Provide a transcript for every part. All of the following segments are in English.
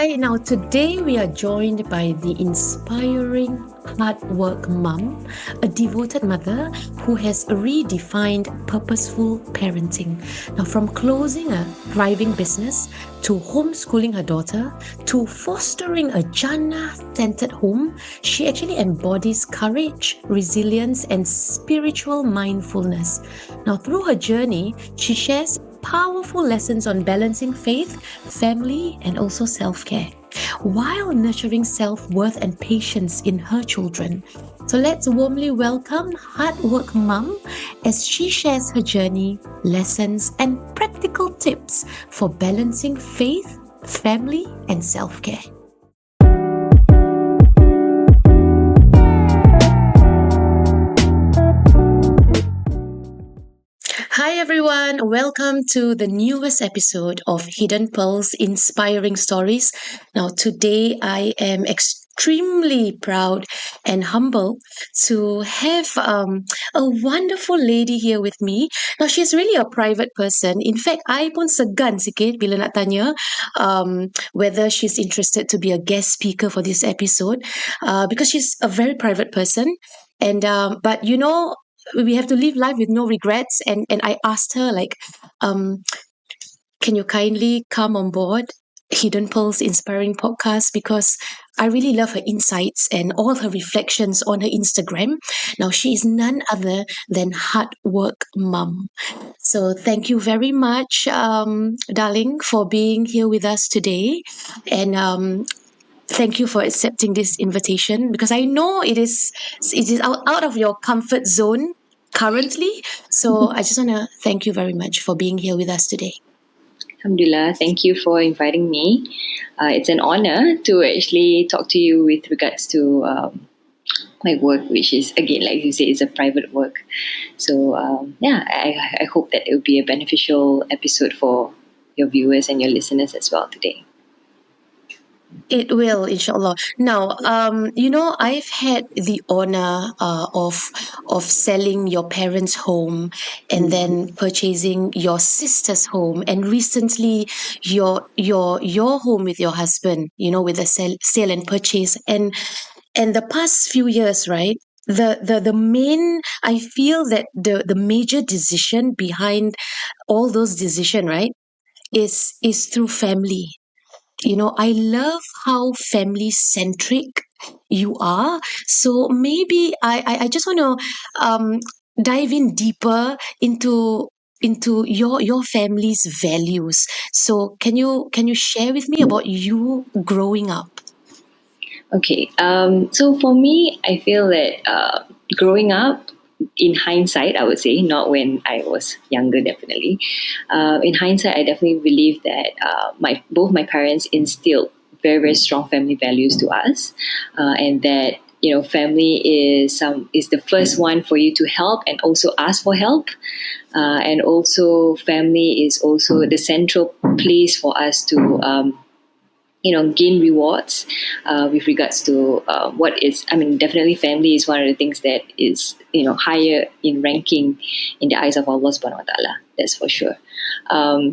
Hi, now today we are joined by the inspiring Heartwork mom, a devoted mother who has redefined purposeful parenting. Now, from closing a thriving business to homeschooling her daughter to fostering a Jannah-centered home, she actually embodies courage, resilience, and spiritual mindfulness. Now, through her journey, she shares powerful lessons on balancing faith, family, and also self care, while nurturing self worth and patience in her children. So let's warmly welcome Heartwork Mum as she shares her journey, lessons, and practical tips for balancing faith, family, and self care. Hi everyone, welcome to the newest episode of Hidden Pearls Inspiring Stories. Now, today I am extremely proud and humble to have a wonderful lady here with me. Now, she's really a private person. In fact, I pun segan sikit bila nak tanya whether she's interested to be a guest speaker for this episode because she's a very private person. And but you know, we have to live life with no regrets, and I asked her like can you kindly come on board Hidden Pearls Inspiring Podcast, because I really love her insights and all her reflections on her Instagram. Now, she is none other than Heartwork Mum. So thank you very much, darling, for being here with us today. And thank you for accepting this invitation, because I know it is out of your comfort zone currently. So I just want to thank you very much for being here with us today. Alhamdulillah, thank you for inviting me. It's an honor to actually talk to you with regards to my work, which is, again, like you say, is a private work. So I hope that it will be a beneficial episode for your viewers and your listeners as well today. It will, inshallah. Now, I've had the honor of selling your parents' home and then purchasing your sister's home, and recently your home with your husband. With the sale and purchase, and the past few years, right? The main, I feel that the major decision behind all those decision, right, is through family. I love how family centric you are. So maybe I just want to dive in deeper into your family's values. So can you share with me about you growing up? Okay, so for me, I feel that growing up, in hindsight, I would say, not when I was younger, definitely. In hindsight, I definitely believe that both my parents instilled very, very strong family values to us, and that family is the first one for you to help and also ask for help, and also family is also the central place for us to gain rewards with regards to what is, I mean, definitely family is one of the things that is, higher in ranking in the eyes of Allah subhanahu wa ta'ala. That's for sure.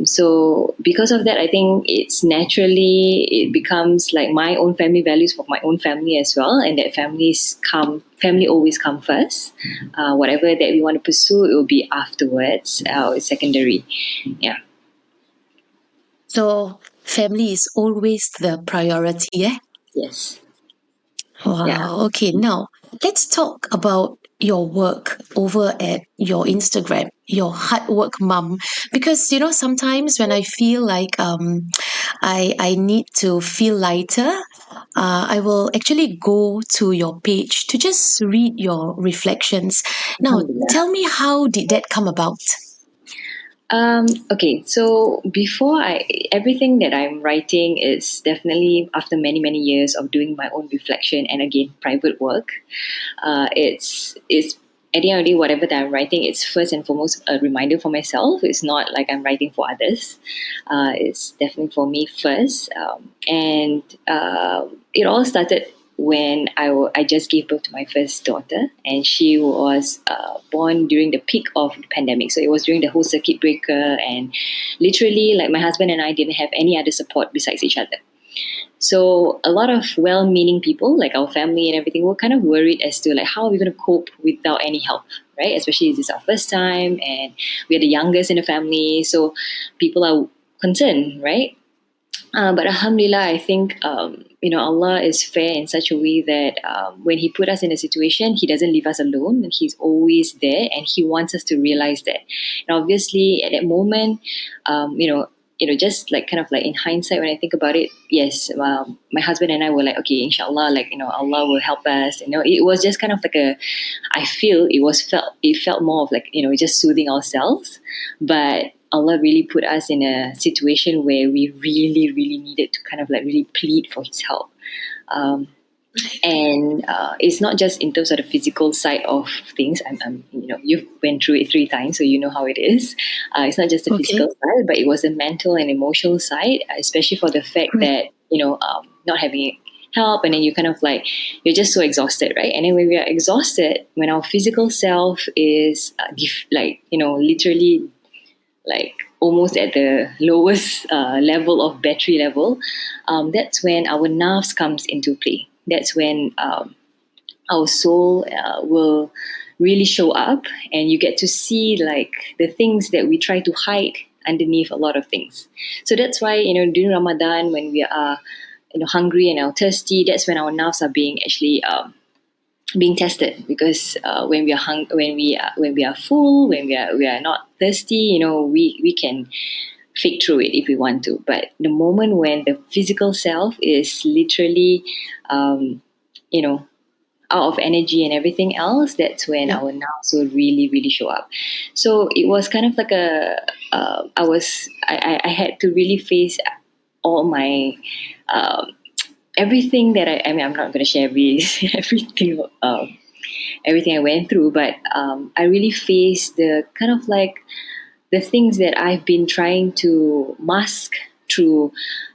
So because of that, I think it becomes like my own family values for my own family as well, and that family always come first. Whatever that we want to pursue, it will be afterwards. It's secondary. Yeah. So family is always the priority, eh? Yes. Wow. Yeah. Okay, now let's talk about your work over at your Instagram, your Heartwork Mum. Because sometimes when I feel like I need to feel lighter, I will actually go to your page to just read your reflections. Now, Alhamdulillah. tell me, how did that come about? Okay, so everything that I'm writing is definitely after many, many years of doing my own reflection and, again, private work. It's at the end of the day, whatever that I'm writing, it's first and foremost a reminder for myself. It's not like I'm writing for others. It's definitely for me first. And it all started when I just gave birth to my first daughter, and she was born during the peak of the pandemic. So it was during the whole circuit breaker, and literally, like, my husband and I didn't have any other support besides each other. So a lot of well-meaning people, like our family and everything, were kind of worried as to like how are we going to cope without any help, right? Especially this is our first time, and we're the youngest in the family, so people are concerned, right? But Alhamdulillah, I think Allah is fair in such a way that when He put us in a situation, He doesn't leave us alone. He's always there, and He wants us to realize that. And obviously, at that moment, just like kind of like in hindsight, when I think about it, yes, my husband and I were like, okay, inshallah, like Allah will help us. It was just kind of like I feel it felt more of like just soothing ourselves, but Allah really put us in a situation where we really, really needed to kind of like really plead for His help. Um, and it's not just in terms of the physical side of things. You've went through it 3 times, so you know how it is. It's not just the Okay. physical side, but it was the mental and emotional side, especially for the fact Right. that not having help, and then you kind of like you're just so exhausted, right? And then when we are exhausted, when our physical self is literally like almost at the lowest level of battery level, that's when our nerves comes into play. That's when our soul will really show up, and you get to see like the things that we try to hide underneath a lot of things. So that's why during Ramadan, when we are hungry and are thirsty, that's when our nerves are being actually being tested, because when we are when we are full, when we are not thirsty, we can fake through it if we want to. But the moment when the physical self is literally you know out of energy and everything else, that's when Yeah. our nerves will really really show up. So it was kind of like I had to really face all my everything that I mean, I'm not going to share everything everything I went through, but I really faced the kind of like the things that I've been trying to mask through,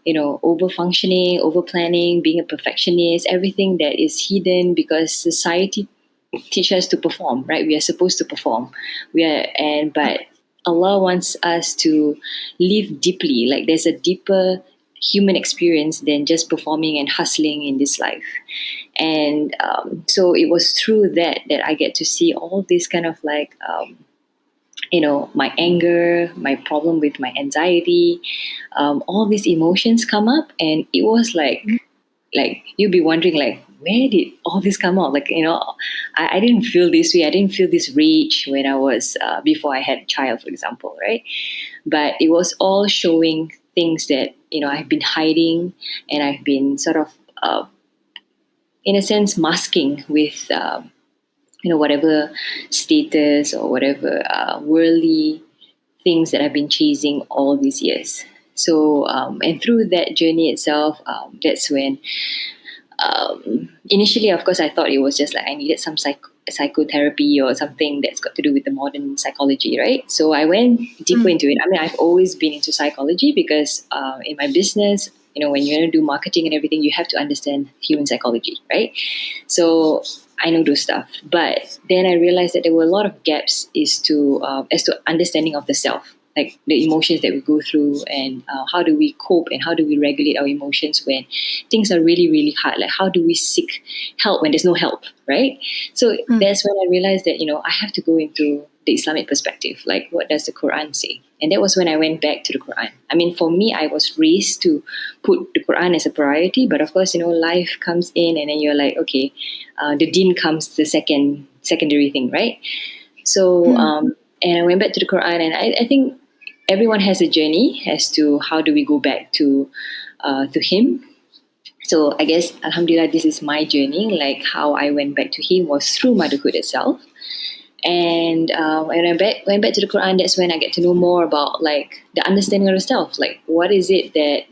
over functioning, over planning, being a perfectionist, everything that is hidden because society teaches us to perform, right? We are supposed to perform. But Allah wants us to live deeply. Like there's a deeper human experience than just performing and hustling in this life. And so it was through that I get to see all this kind of like my anger, my problem with my anxiety, all these emotions come up, and it was like you'd be wondering like where did all this come out? Like I didn't feel this way. I didn't feel this rage when I was before I had a child, for example, right? But it was all showing things that I've been hiding, and I've been sort of in a sense masking with whatever status or whatever worldly things that I've been chasing all these years. So and through that journey itself, that's when initially, of course, I thought it was just like I needed some psychotherapy or something that's got to do with the modern psychology, right? So I went deeper into it. I mean, I've always been into psychology because in my business, when you're going to do marketing and everything, you have to understand human psychology, right? So I know those stuff, but then I realized that there were a lot of gaps as to understanding of the self, like the emotions that we go through, and how do we cope and how do we regulate our emotions when things are really really hard. Like how do we seek help when there's no help, right? So Mm. that's when I realized that I have to go into the Islamic perspective, like what does the Quran say? And that was when I went back to the Quran. I mean, for me, I was raised to put the Quran as a priority, but of course, life comes in, and then you're like, okay, the deen comes the secondary thing, right? So, Mm. and I went back to the Quran, and I think everyone has a journey as to how do we go back to Him. So I guess, Alhamdulillah, this is my journey. Like how I went back to Him was through motherhood itself. And when I went back to the Quran, that's when I get to know more about like the understanding of the self. Like what is it that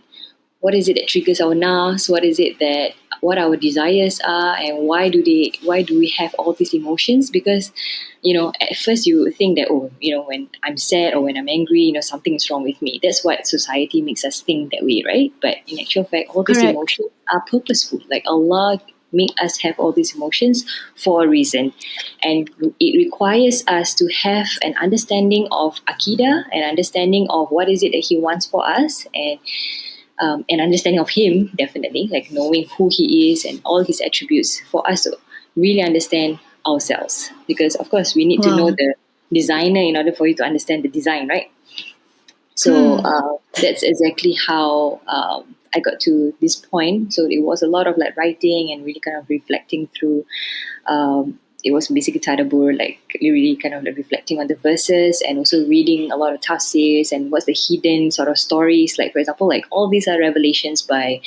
triggers our nafs? What our desires are, and why do we have all these emotions? Because at first you think that when I'm sad or when I'm angry, something is wrong with me. That's what society makes us think that way, right? But in actual fact, all these Correct. emotions are purposeful. Like Allah make us have all these emotions for a reason, and it requires us to have an understanding of Akidah, an understanding of what is it that He wants for us, and and understanding of him, definitely, like knowing who he is and all his attributes for us to really understand ourselves. Because, of course, we need to know Wow. the designer in order for you to understand the design, right? So Hmm. that's exactly how I got to this point. So it was a lot of like writing and really kind of reflecting through. It was basically tadabbur, like really kind of like reflecting on the verses and also reading a lot of tafsirs and what's the hidden sort of stories. Like for example, like all these are revelations by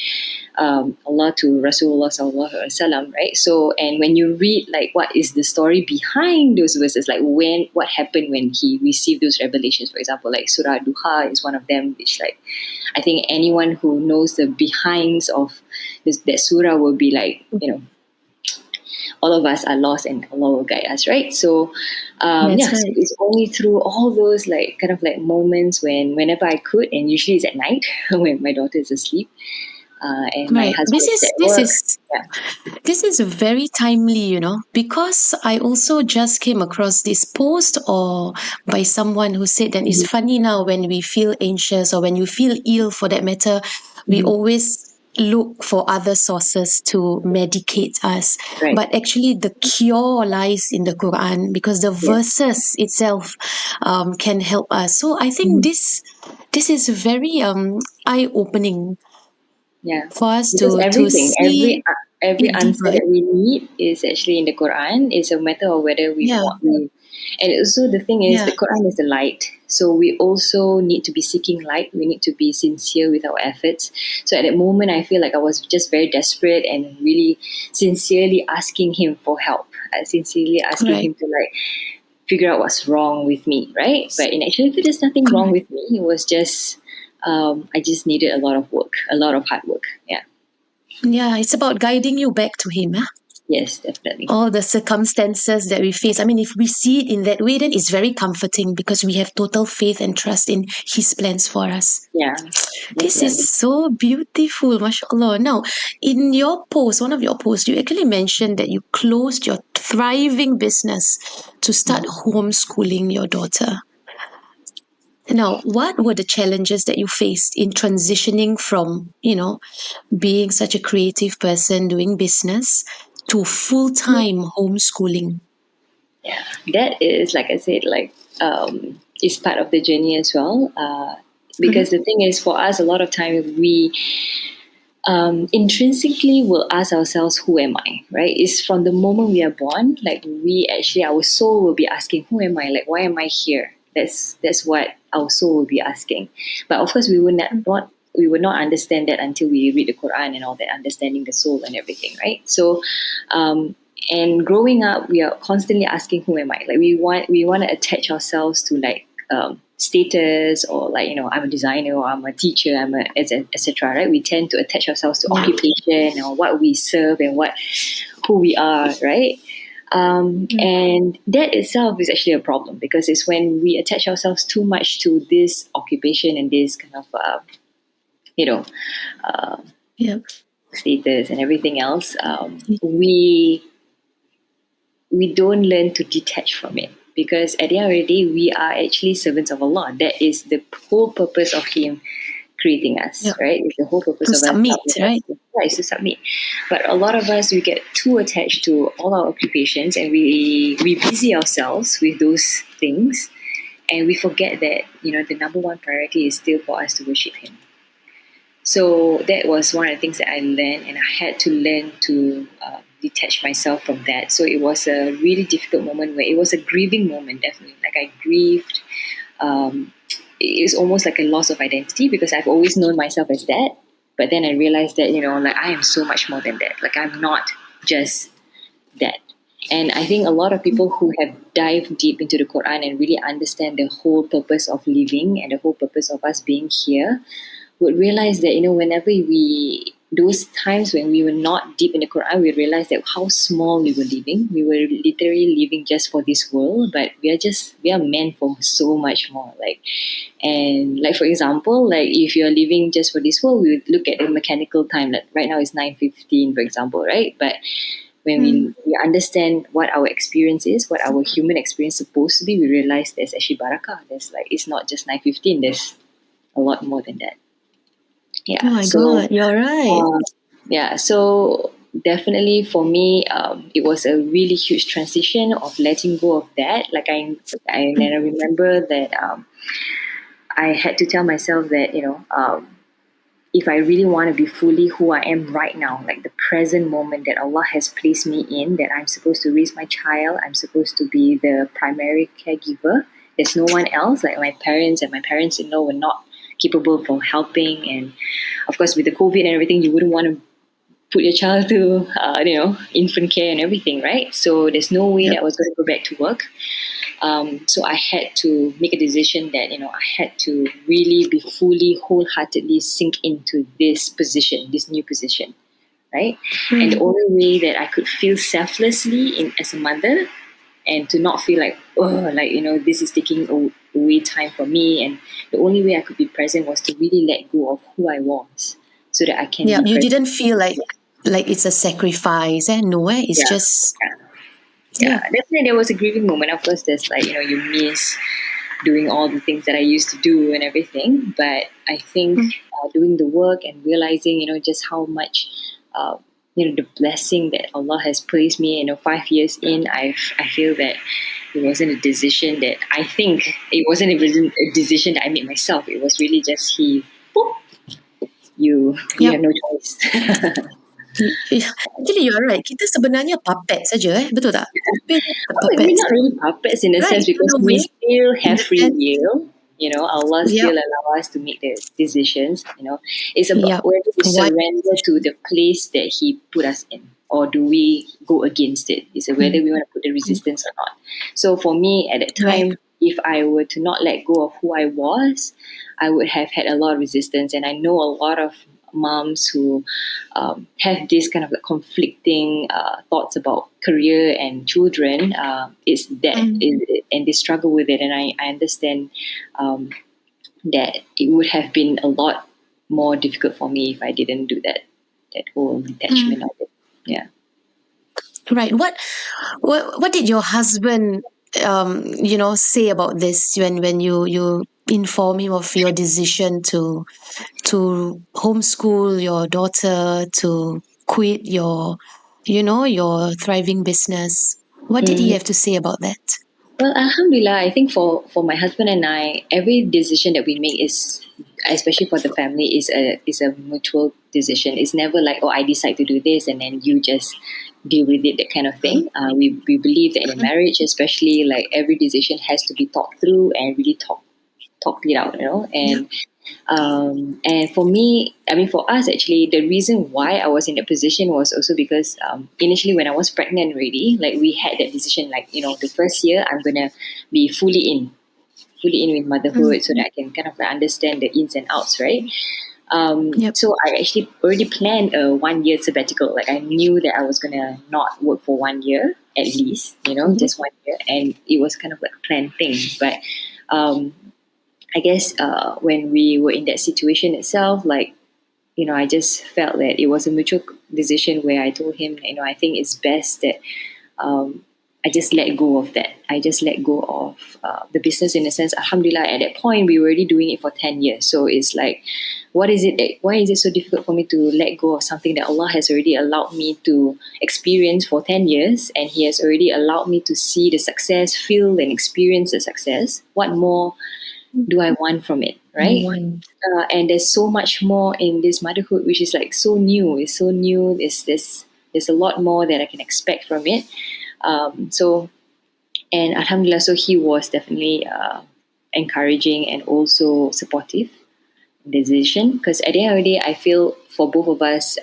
Allah to Rasulullah sallallahu alaihi wasallam, right? So, and when you read like what is the story behind those verses, like what happened when he received those revelations, for example, like Surah Duha is one of them, which like I think anyone who knows the behinds of that surah will be like, all of us are lost and Allah will guide us, right? So, That's yeah, so right. it's only through all those like kind of like moments whenever I could, and usually it's at night when my daughter is asleep and my Right. This husband is is at this work. is Yeah. this is very timely, because I also just came across this post or by someone who said that it's Mhm. funny now when we feel anxious or when you feel ill for that matter, we Mhm. always look for other sources to medicate us. Right. But actually, the cure lies in the Quran because the Yes. verses itself can help us. So I think Mhm. this is very eye opening Yeah, for us because to everything, see every it answer deeper. that we need is actually in the Quran. It's a matter of whether we Yeah, want. And also the thing is, yeah, the Quran is the light. So we also need to be seeking light. We need to be sincere with our efforts. So at that moment, I feel like I was just very desperate and really sincerely asking him for help. Sincerely asking right. him to like figure out what's wrong with me, right? But in actuality, there's nothing wrong Correct. with me. It was just I just needed a lot of work, a lot of hard work. Yeah. Yeah, it's about guiding you back to Him. Yes, definitely. All the circumstances that we face. I mean, if we see it in that way, then it's very comforting because we have total faith and trust in His plans for us. Yeah, This is definitely. so beautiful, mashallah. Now, in your post, one of your posts, you actually mentioned that you closed your thriving business to start Mhm. homeschooling your daughter. Now, what were the challenges that you faced in transitioning from, being such a creative person doing business to full-time homeschooling? Yeah, that is like I said, like is part of the journey as well. Because Mhm. the thing is, for us, a lot of time we intrinsically will ask ourselves, who am I, right? It's from the moment we are born, like we actually, our soul will be asking, who am I, like why am I here? That's what our soul will be asking. But of course we would not we would not understand that until we read the Quran and all that, understanding the soul and everything, right? So and growing up, we are constantly asking, who am I? Like we want to attach ourselves to like status, or like, I'm a designer, or I'm a teacher, I'm a etc. Right? We tend to attach ourselves to Yeah. occupation or what we serve and who we are, right? Mm. And that itself is actually a problem, because it's when we attach ourselves too much to this occupation and this kind of you know uh, Yeah. status and everything else. We don't learn to detach from it, because at the end of the day we are actually servants of Allah. That is the whole purpose of Him creating Yeah. us, right? It's the whole purpose To of us submit, helping us. right? Yeah, is to submit. But a lot of us, we get too attached to all our occupations, and we busy ourselves with those things, and we forget that the number one priority is still for us to worship Him. So that was one of the things that I learned, and I had to learn to detach myself from that. So it was a really difficult moment, where it was a grieving moment, definitely. Like I grieved. Um, it's almost like a loss of identity, because I've always known myself as that. But then I realized that, like I am so much more than that. Like I'm not just that. And I think a lot of people who have dived deep into the Quran and really understand the whole purpose of living and the whole purpose of us being here would realize that, whenever those times when we were not deep in the Quran, we realized that how small we were living. We were literally living just for this world, but we are meant for so much more. And like for example, like if you're living just for this world, we would look at the mechanical time. Like right now it's 9:15, for example, right? But when Mm. we understand what our experience is, what our human experience is supposed to be, we realize there's actually barakah. There's like, it's not just 9:15. There's a lot more than that. Oh Yeah. my So God, you're right. uh, yeah, so definitely for me, it was a really huge transition of letting go of that. Like and I remember that I had to tell myself that if I really want to be fully who I am right now, like the present moment that Allah has placed me in, that I'm supposed to raise my child, I'm supposed to be the primary caregiver. There's no one else. Like my parents and my parents-in-law were not capable for helping, and of course with the COVID and everything, you wouldn't want to put your child to infant care and everything, right? So there's no way that Yep. I was going to go back to work. So I had to make a decision that I had to really be fully wholeheartedly sink into this position, this new position, right? And the Mm. only way that I could feel selflessly in as a mother, and to not feel like, oh, like this is taking away time from me, and the only way I could be present was to really let go of who I was, so that I can Yeah, be you present. didn't feel like it's a sacrifice, and no way. It's Yeah, just yeah, yeah. definitely there was a grieving moment. Of course, there's like you miss doing all the things that I used to do and everything. But I think Mm. doing the work and realizing, just how much, the blessing that Allah has placed me. 5 years in, I feel that it wasn't a decision that I think it wasn't even a decision that I made myself. It was really just He. Boop, you have Yep. no choice. Yeah. Actually, you're right. Kita sebenarnya puppet saja, betul tak? We're just the We're puppets, not really puppets in a right? sense In because a we way, still in have a free sense. will. Allah Yep. still allow us to make the decisions. It's about Yep. whether we Why? surrender to the place that He put us in, or do we go against it. It's whether Mm. we want to put the resistance or not. So for me, at that Right. time, if I were to not let go of who I was, I would have had a lot of resistance. And I know a lot of moms who have this kind of like conflicting thoughts about career and children. It's that, Mm. and they struggle with it. And I understand um, that it would have been a lot more difficult for me if I didn't do that whole detachment Mm. of it. Yeah. Right. What did your husband say about this when you inform him of your decision to homeschool your daughter, to quit your thriving business? What did he Mm. have to say about that? Well, Alhamdulillah, I think for my husband and I, every decision that we make is, especially for the family, is a mutual decision. It's never like, oh, I decide to do this and then you just deal with it, that kind of thing. We believe that in a marriage, especially, like every decision has to be thought through and really talked it out, Yeah. and for me, I mean, for us, actually, the reason why I was in that position was also because initially when I was pregnant already, like we had that decision, like, the first year I'm going to be fully in with Mm. motherhood so that I can kind of like understand the ins and outs, right? Yep. So I actually already planned a 1 year sabbatical. Like I knew that I was going to not work for 1 year at least, Mhm. just 1 year. And it was kind of like a planned thing. But um, I guess when we were in that situation itself, like, I just felt that it was a mutual decision where I told him, I think it's best that I just let go of that. I just let go of the business in a sense. Alhamdulillah, at that point, we were already doing it for 10 years. So it's like, why is it so difficult for me to let go of something that Allah has already allowed me to experience for 10 years, and He has already allowed me to see the success, feel and experience the success? What more do I want from it, right? Mm. And there's so much more in this motherhood, which is like so new. It's so new. There's a lot more that I can expect from it. So and Alhamdulillah, so he was definitely encouraging and also supportive in the decision. Because at the end of the day, I feel for both of us,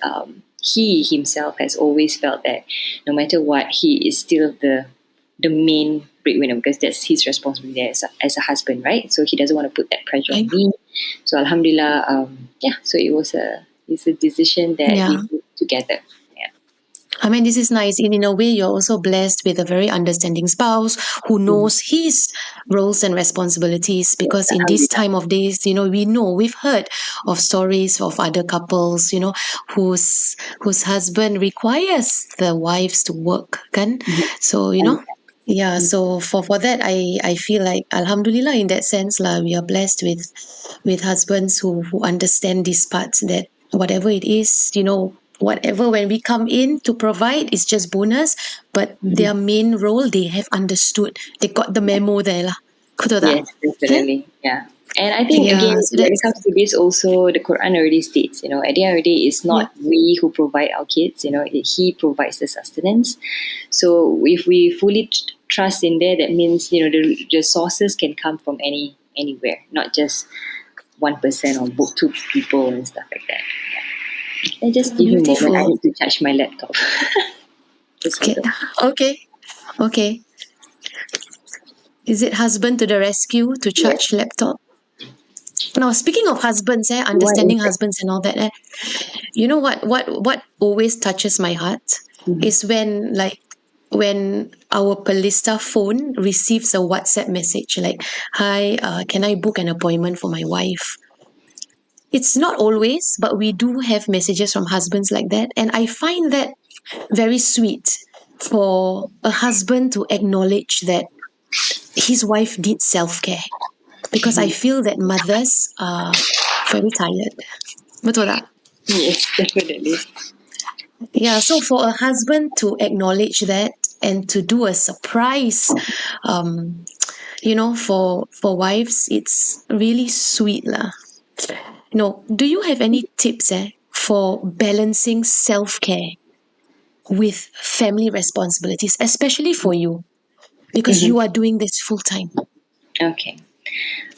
he himself has always felt that no matter what, he is still the main breadwinner because that's his responsibility as a husband, right? So he doesn't want to put that pressure on Okay. me. So Alhamdulillah, yeah. So it's a decision that we Yeah. did together. Yeah. I mean, this is nice. In a way, you're also blessed with a very understanding spouse who Mhm. knows his roles and responsibilities. Yes, Because in this Alhamdulillah. time of days, we've heard of stories of other couples, whose husband requires the wives to work, kan? Mhm. So, Alhamdulillah. Yeah, so for that, I feel like Alhamdulillah, in that sense lah, we are blessed with husbands who understand these parts, that whatever it is, whatever, when we come in to provide, is just bonus, but their Mhm. main role, they have understood, they got the memo there lah. Betul tak? Yes, Kan? definitely. Yeah. And I think again, Yeah, so when it that's comes to this, also the Quran already states, at the end of the day, it's yeah. not we who provide our kids. He provides the sustenance. So if we fully trust in there, that means the sources can come from anywhere, not just one person or book two people and stuff like that. And just give me a moment. I Beautiful. need to charge my laptop. Just hold Okay. on. Okay. Okay. Is it husband to the rescue to Yes. charge laptop? Now, speaking of husbands, What is understanding that? husbands and all that, you know what always touches my heart Mhm. is when our Palista phone receives a WhatsApp message like, "Hi, can I book an appointment for my wife?" It's not always, but we do have messages from husbands like that, and I find that very sweet for a husband to acknowledge that his wife needs self care, because I feel that mothers are very tired. Betul tak? Yes, definitely. Yeah, so for a husband to acknowledge that and to do a surprise, um, for wives, it's really sweet lah. Do you have any tips for balancing self care with family responsibilities, especially for you, because Mhm. you are doing this full time? Okay.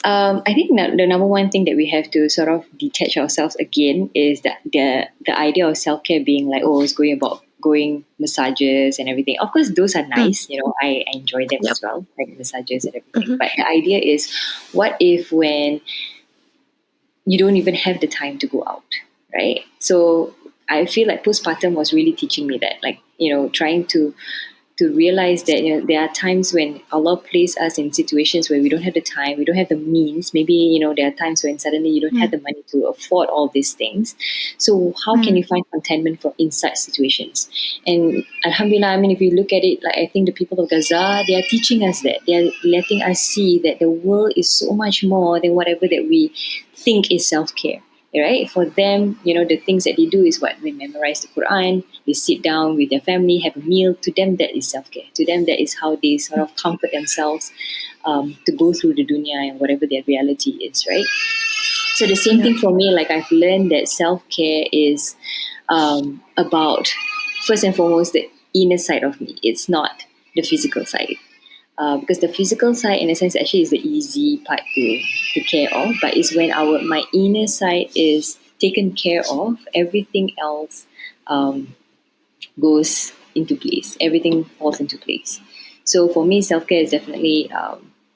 I think the number one thing that we have to sort of detach ourselves again is that the idea of self care being like, oh, it's going massages and everything. Of course, those are Mm, nice. I enjoy them yep. as well, like massages and everything. Mm-hmm. But the idea is, what if when you don't even have the time to go out, right? So I feel like postpartum was really teaching me that, like, trying to realize that there are times when Allah places us in situations where we don't have the time, we don't have the means. Maybe there are times when suddenly you don't have Mm, the money to afford all these things. So how can mm, you find contentment for in such situations? And Alhamdulillah, I mean, if you look at it, like I think the people of Gaza, they are teaching us that, they are letting us see that the world is so much more than whatever that we think is self care. Right? For them, the things that they do is what? They memorize the Quran, they sit down with their family, have a meal. To them, that is self care. To them, that is how they sort of comfort themselves to go through the dunya and whatever their reality is, right? So the same yeah. thing for me, like I've learned that self care is about, first and foremost, the inner side of me. It's not the physical side. Because the physical side, in a sense, actually is the easy part to care of. But it's when my inner side is taken care of, everything else um, goes into place. Everything falls into place. So for me, self care is definitely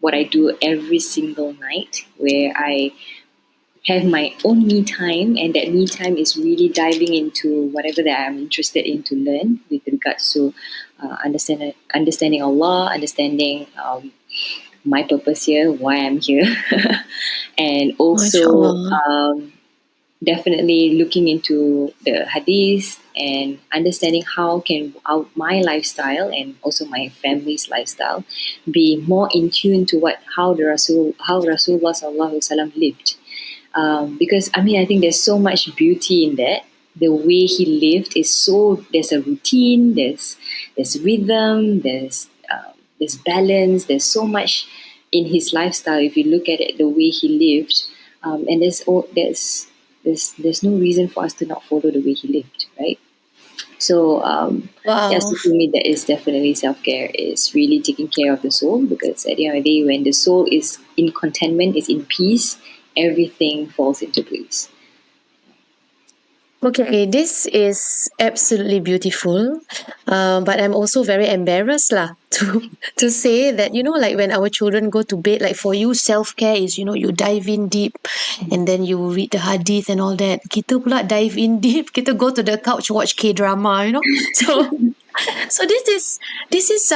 what I do every single night, where I have my own me time, and that me time is really diving into whatever that I'm interested in to learn with regards to understanding Allah, understanding my purpose here, why I'm here, and also MashaAllah. definitely looking into the hadith and understanding how can my lifestyle and also my family's lifestyle be more in tune to how Rasulullah Sallallahu Alaihi Wasallam lived. Because I mean, I think there's so much beauty in that. The way he lived is so, there's a routine, there's rhythm, there's balance, there's so much in his lifestyle. If you look at it, the way he lived, and there's no reason for us to not follow the way he lived, right? So yes, Wow. to me that is definitely self care. Is really taking care of the soul, because at the end of the day, when the soul is in contentment, is in peace, everything falls into place. Okay, this is absolutely beautiful, but I'm also very embarrassed lah to say that, like when our children go to bed, like for you, self care is, you dive in deep, and then you read the hadith and all that. Kita pula dive in deep. Kita go to the couch, watch K drama. So this is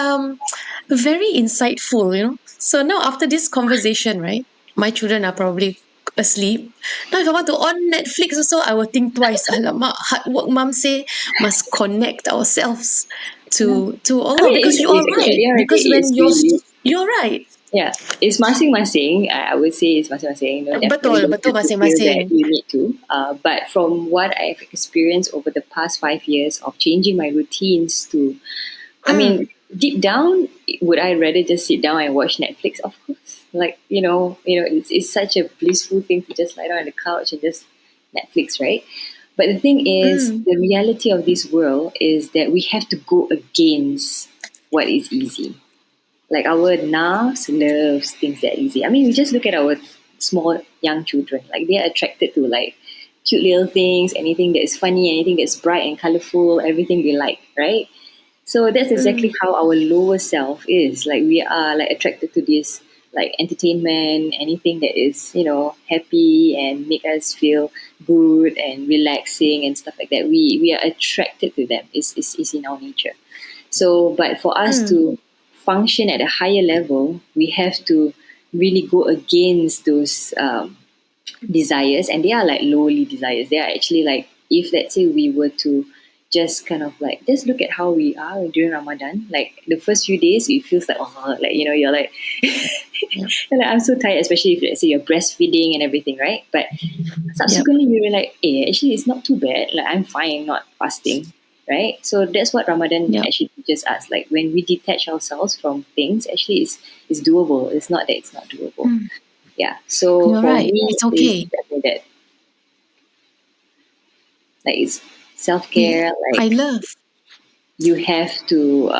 very insightful. So now after this conversation, right, my children are probably asleep. Now if I want to on Netflix also, I will think twice. Alamak, hard work mom say must connect ourselves Yeah. to I Allah, mean, because you are it's at right. the end of the Because day, when it's really, you're right. yeah, it's masing-masing. I would say it's masing-masing. You know, definitely Betul, don't betul have to feel that masing-masing. you need to. But from what I've experienced over the past 5 years of changing my routines to, I mean, Mm, deep down, would I rather just sit down and watch Netflix? Of course. Like, it's such a blissful thing to just lie down on the couch and just Netflix, right? But the thing is, mm, the reality of this world is that we have to go against what is easy. Like our nerves loves things that are easy. I mean, we just look at our small young children. Like they are attracted to like cute little things, anything that is funny, anything that's bright and colorful, everything they like, right? So that's exactly mm, how our lower self is. Like we are like attracted to this like entertainment, anything that is, happy and make us feel good and relaxing and stuff like that. We are attracted to them. It's in our nature. So, but for us mm. to function at a higher level, we have to really go against those desires, and they are like lowly desires. They are actually like, if let's say we were to just kind of like just look at how we are during Ramadan, like the first few days it feels like, oh, like you're like, Yep, you're like, I'm so tired, especially if let's say you're breastfeeding and everything, right? But yep, subsequently you were like, actually it's not too bad, like I'm fine not fasting, right? So that's what Ramadan yep. actually teaches us. Like when we detach ourselves from things, actually it's doable. It's not that it's not doable. Mm. Yeah. So You're for right. me It's it's okay. definitely that, like it's Yeah, self-care. I Like love. you have to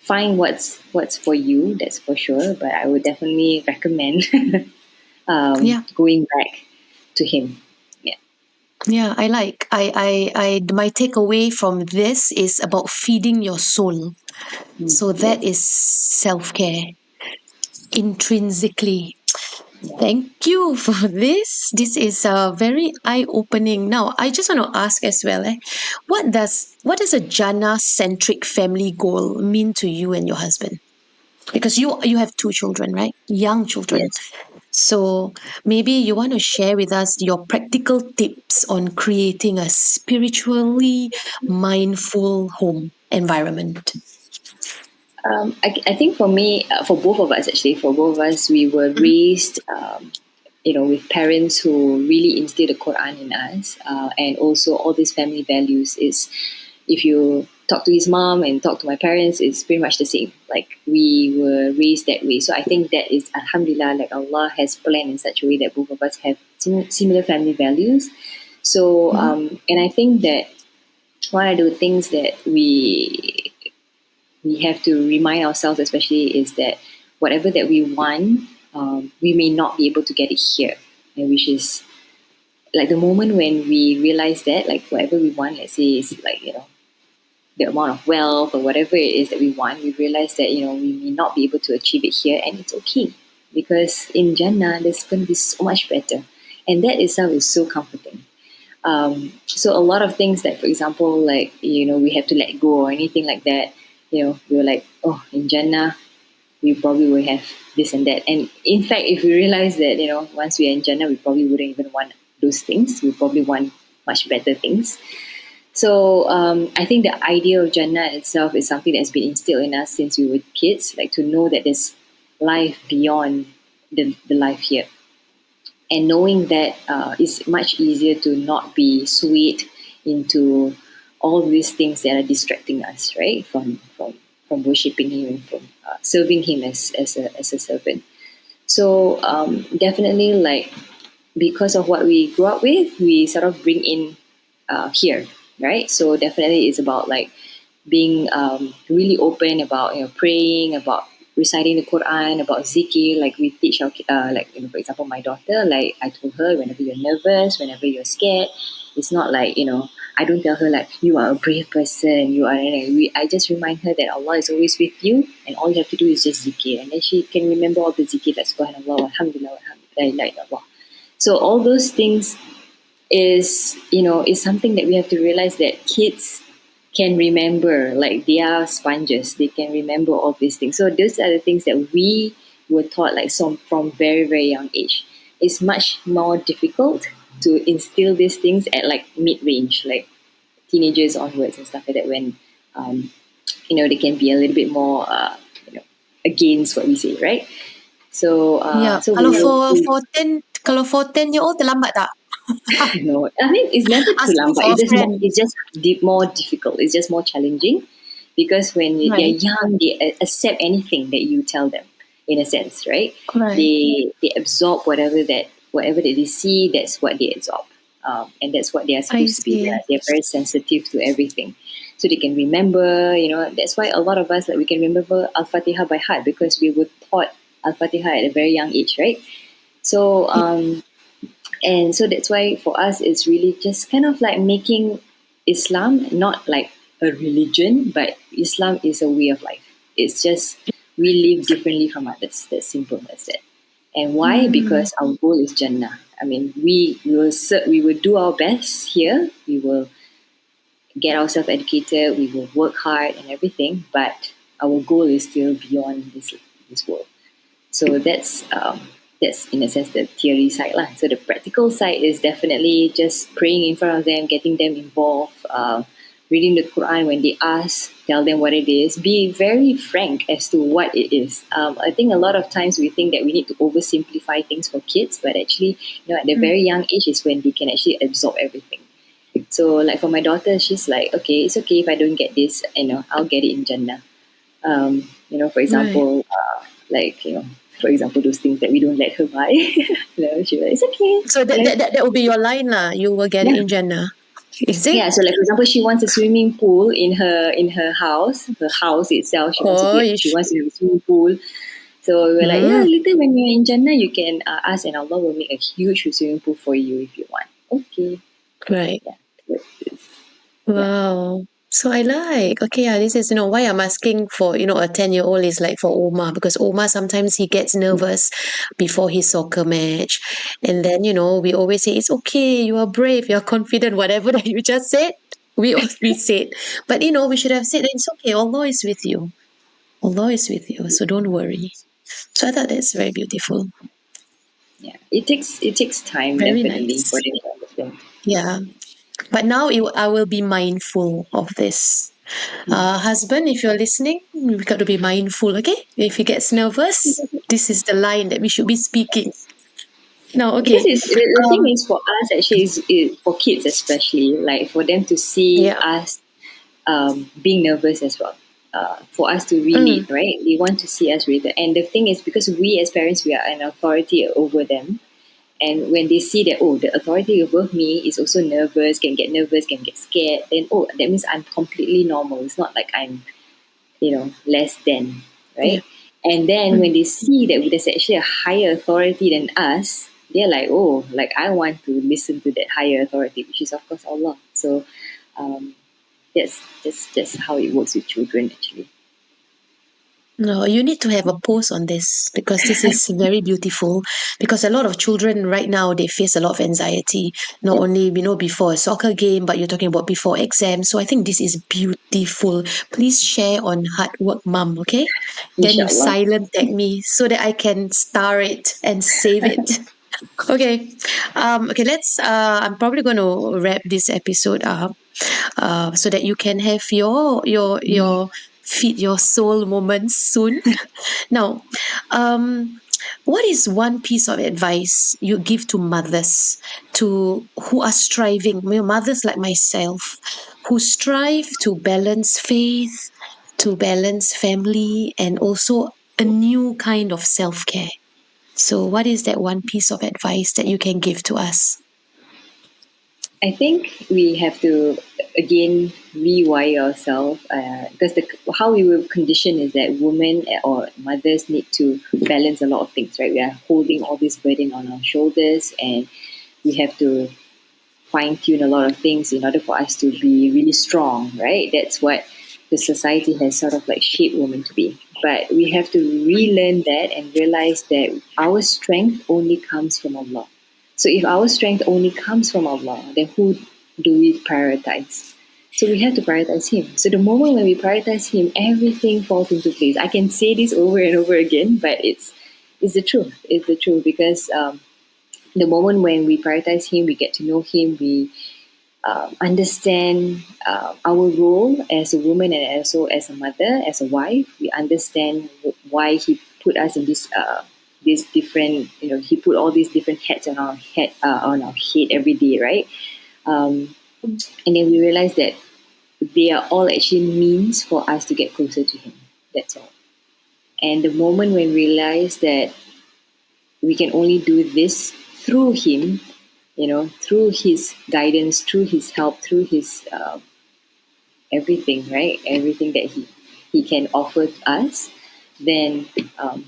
find what's for you, that's for sure, but I would definitely recommend Yeah, going back to him. Yeah. yeah. I like. My takeaway from this is about feeding your soul. So that Yes. is self care intrinsically. Yeah. Thank you for this. This is very eye opening. Now, I just want to ask as well, what does a Jannah-centric family goal mean to you and your husband? Because you have two children, right? Young children. Yes. So maybe you want to share with us your practical tips on creating a spiritually mindful home environment. I think for me, for both of us actually, for both of us, we were Mhm. raised, with parents who really instilled the Quran in us, and also all these family values. Is if you talk to his mom and talk to my parents, it's pretty much the same. Like we were raised that way. So I think that is Alhamdulillah, like Allah has planned in such a way that both of us have similar family values. So, Mhm. and I think that one of the things that we have to remind ourselves, especially, is that whatever that we want, we may not be able to get it here, and which is like the moment when we realize that, like whatever we want, let's say, is like the amount of wealth or whatever it is that we want, we realize that we may not be able to achieve it here, and it's okay because in Jannah there's going to be so much better, and that itself is so comforting. So a lot of things that, for example, like we have to let go or anything like that. We were like, oh, in Jannah, we probably will have this and that. And in fact, if we realize that once we are in Jannah, we probably wouldn't even want those things. We probably want much better things. So I think the idea of Jannah itself is something that's been instilled in us since we were kids, like to know that there's life beyond the life here, and knowing that it's much easier to not be swayed into all these things that are distracting us, right, from worshiping him and from serving him as a servant. So definitely, like, because of what we grew up with, we sort of bring in here, right? So definitely it's about like being really open about praying, about reciting the Quran, about zikir. Like we teach our like for example, my daughter, like I told her, whenever you're nervous, whenever you're scared, it's not like I don't tell her like you are a brave person, you are. I just remind her that Allah is always with you, and all you have to do is just zikir, and then she can remember all the zikir, like Subhanallah, Alhamdulillah, Alhamdulillah, la ilaha illallah. So all those things is something that we have to realize that kids can remember. Like they are sponges, they can remember all these things. So those are the things that we were taught, like from very very young age. it's much more difficult to instill these things at like mid-range, like teenagers onwards and stuff like that, when um, they can be a little bit more against what we say, right? So Yeah. so we Kalau will for 10, kalau for 10 year old terlambat tak? no, I mean it's never too Asking lambat. for a friend. It's just more difficult. It's just more challenging because when they're Right. young, they accept anything that you tell them. In a sense, right? Right. They absorb whatever that they see. That's what they absorb, and that's what they are I supposed to be. see. They're very sensitive to everything, so they can remember. That's why a lot of us, like, we can remember Al Fatiha by heart because we were taught Al Fatiha at a very young age, right? So and so that's why for us it's really just kind of like making Islam not like a religion, but Islam is a way of life. It's just we live differently from others. That's simple as that. And why? Mm, Because our goal is Jannah. I mean, we will do our best here. We will get ourselves educated. We will work hard and everything. But our goal is still beyond this world. So that's in a sense the theory side lah. So the practical side is definitely just praying in front of them, getting them involved, reading the Quran when they ask, tell them what it is. Be very frank as to what it is. I think a lot of times we think that we need to oversimplify things for kids, but actually, at the mm, very young age is when they can actually absorb everything. So, like for my daughter, she's like, okay, it's okay if I don't get this. I'll get it in Jannah. For right. example, for example, those things that we don't let her buy. She's like, it's okay. So that would be your line lah. You will get it Yeah, in Jannah. Is it? yeah. So, like for example, she wants a swimming pool in her house. Her house itself, she Gosh. wants to have a swimming pool. So we're like, yeah, Mm, later when you're in Jannah, you can ask, and Allah will make a huge swimming pool for you if you want. Okay, right. yeah, yeah, Wow. So I like, okay, yeah, this is, why I'm asking for, a 10-year-old is like for Omar, because Omar sometimes he gets nervous before his soccer match. And then, we always say, it's okay, you are brave, you're confident, whatever that you just said, we said. But, we should have said, it's okay, Allah is with you. Allah is with you, so don't worry. So I thought that's very beautiful. yeah. It takes time Very definitely for nice. them to understand. Yeah. But now I will be mindful of this. Husband, if you're listening, we've got to be mindful, okay? If he gets nervous, this is the line that we should be speaking. Now, Because okay. the thing Um, is for us actually is for kids especially, like for them to see yeah. us being nervous as well. For us to relate, Mm, right? They want to see us relate. And the thing is, because we as parents, we are an authority over them. And when they see that, oh, the authority above me is also nervous, can get scared, then, oh, that means I'm completely normal. It's not like I'm, less than, yeah. right? And then when Mm. they see that there's actually a higher authority than us, they're like, oh, like I want to listen to that higher authority, which is of course Allah. So um, that's just how it works with children actually. No, you need to have a post on this because this is very beautiful. Because a lot of children right now they face a lot of anxiety, not only before a soccer game, but you're talking about before exams. So I think this is beautiful. Please share on Heartwork Mum, okay? Then you Inshallah. silent tag me so that I can star it and save it. Okay. Okay, let's I'm probably going to wrap this episode up so that you can have your feed your soul moments soon. Now, um, what is one piece of advice you give to mothers to who are striving, mothers like myself, who strive to balance faith, to balance family, and also a new kind of self care? So, what is that one piece of advice that you can give to us? I think we have to again rewire ourselves because how we were conditioned is that women or mothers need to balance a lot of things, right? We are holding all this burden on our shoulders, and we have to fine tune a lot of things in order for us to be really strong, right? That's what the society has sort of like shaped women to be. But we have to relearn that and realize that our strength only comes from Allah. So if our strength only comes from Allah, then who do we prioritize? So we have to prioritize Him. So the moment when we prioritize Him, everything falls into place. I can say this over and over again, but it's the truth. It's the truth because the moment when we prioritize him, we get to know him, we understand our role as a woman and also as a mother, as a wife. We understand why he put us in this different, he put all these different hats on our head every day, right? And then we realize that they are all actually means for us to get closer to him. That's all. And the moment when we realize that we can only do this through him, through his guidance, through his help, through his everything, right? Everything that he can offer us, then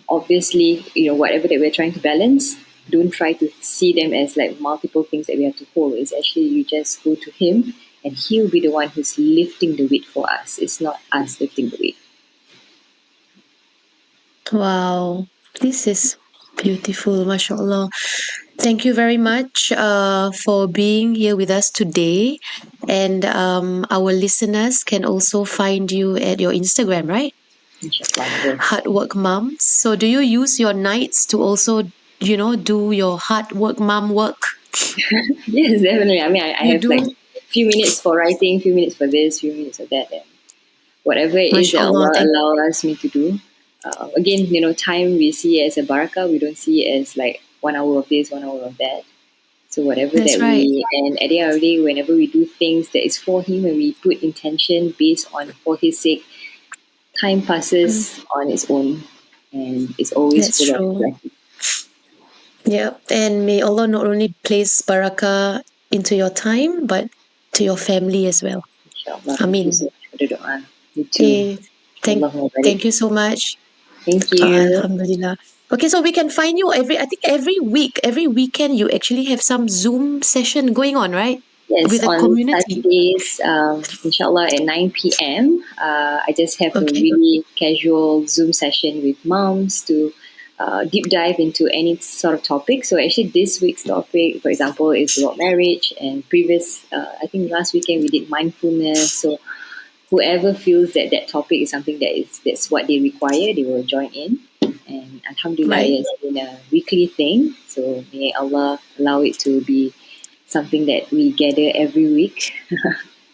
obviously, whatever that we're trying to balance, don't try to see them as like multiple things that we have to hold. It's actually you just go to him and he'll be the one who's lifting the weight for us. It's not us lifting the weight. Wow, this is beautiful, mashallah. Thank you very much for being here with us today. And our listeners can also find you at your Instagram, right? Inshallah, yes. Hard work mom. So do you use your nights to also, do your hard work mom work? Yes, definitely. I mean, I You have like do? few minutes for writing, few minutes for this, few minutes for that, and whatever it is that MashaAllah. Allah allows me to do. Again, time we see as a barakah, we don't see it as like 1 hour of this, 1 hour of that. So whatever That's that right. and at the end of the day, whenever we do things that is for Him and we put intention based on for His sake, time Mm, passes on its own, and it's always that's full of true. blessings. Yeah. And may Allah not only place barakah into your time, but to your family as well. Inshallah. Thank you Amin. so much for the doa. You too. Okay. Thank, Allahumma thank barik. you so much. Thank you. Alhamdulillah. Okay, so we can find you I think every week, every weekend, you actually have some Zoom session going on, right? Yes, With the on community. Saturdays, inshallah, at 9 p.m., I just have a Okay. really casual Zoom session with moms to deep dive into any sort of topic. So, actually, this week's topic, for example, is about marriage, and I think last weekend we did mindfulness. So, whoever feels that that topic is something that's what they require, they will join in. And Alhamdulillah, Right. it has been a weekly thing. So, may Allah allow it to be something that we gather every week,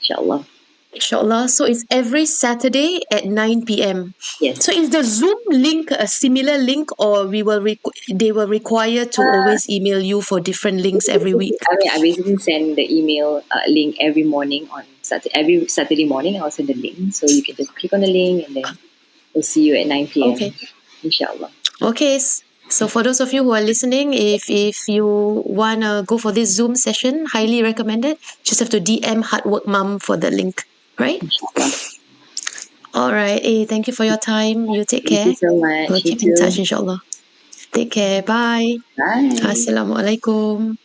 inshallah. Inshallah. So it's every Saturday at 9 p.m. So Yes. is the Zoom link a similar link, or they will require to always email you for different links every week? I basically send the email link every morning on Saturday. Every Saturday morning, I'll send the link. So you can just click on the link and then we'll see you at 9 p.m. Okay. Inshallah. Okay. So for those of you who are listening, if you wanna go for this Zoom session, highly recommended. Just have to DM Hard Work Mom for the link. Right? Inshallah. All right. Thank you for your time. You take Thank you care. so We'll much. You keep in touch, too. inshallah. Take care. Bye. Bye. Assalamualaikum.